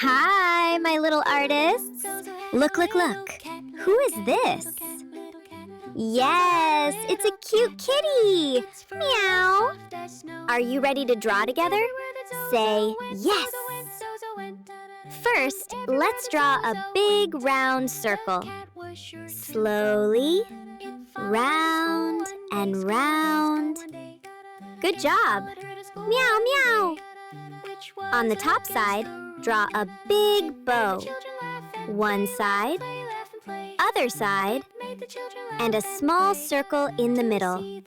Hi, my little artists. Look, look, look. Who is this? Yes, it's a cute kitty. Meow. Are you ready to draw together? Say yes. First, let's draw a big round circle. Slowly, round and round. Good job. Meow, meow. On the top side, draw a big bow. One side, other side, and a small circle in the middle.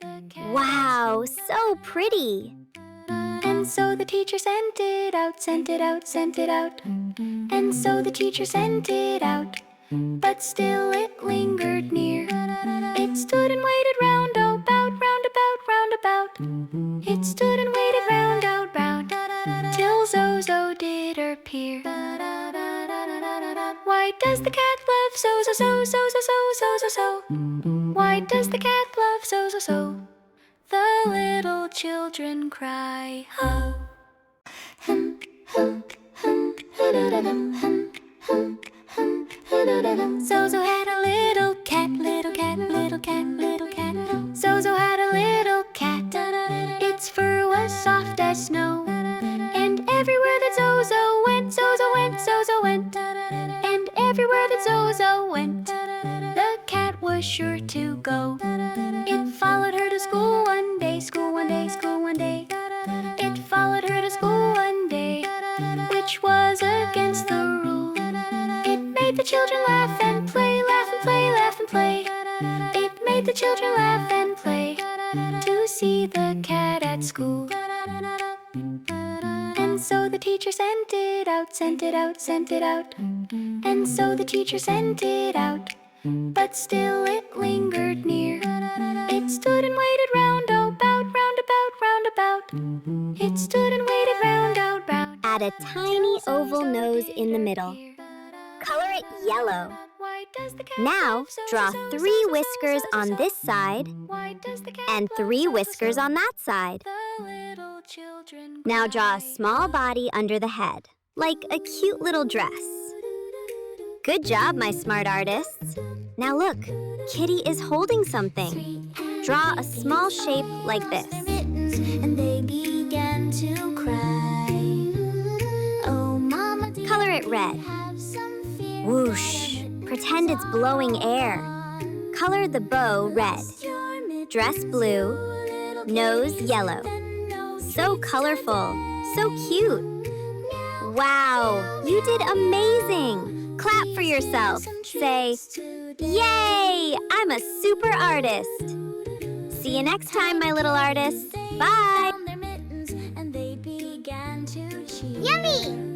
Wow, so pretty! And so the teacher sent it out, sent it out, sent it out. And so the teacher sent it out, but still it lingered near. It stood and waited round about, round about, round about. It stood and waited round till Zozo did appear. Why does the cat love Zozo so, so, so, so, so, so, so? Why does the cat love Zozo so? The little children cry, ho. Zozo had a little cat, little cat, little cat, little cat. Zozo had a little cat. Its fur was soft as snow. And everywhere that Zozo went, Zozo went, Zozo went. And everywhere that Zozo went, the cat was sure to go. It followed her to school one day, school one day, school one day. It followed her to school one day, which was against the rule. It made the children laugh and play, laugh and play, laugh and play. It made the children laugh and play to see the cat at school. And so the teacher sent it out, sent it out, sent it out. And so the teacher sent it out, but still it lingered near. It stood and waited round about, round about, round about. It stood and waited round about. Add a tiny oval nose in the middle. Color it yellow. Now, draw 3 whiskers on this side and 3 whiskers on that side. Now draw a small body under the head, like a cute little dress. Good job, my smart artists. Now look, Kitty is holding something. Draw a small shape like this. And they began to cry. Oh, Mama, Color it red. Whoosh. Pretend it's blowing air. Color the bow red. Dress blue. Nose yellow. So colorful. So cute. Wow, you did amazing. Clap for yourself. Say, yay, I'm a super artist. See you next time, my little artists. Bye. and they began to cheer. Yummy!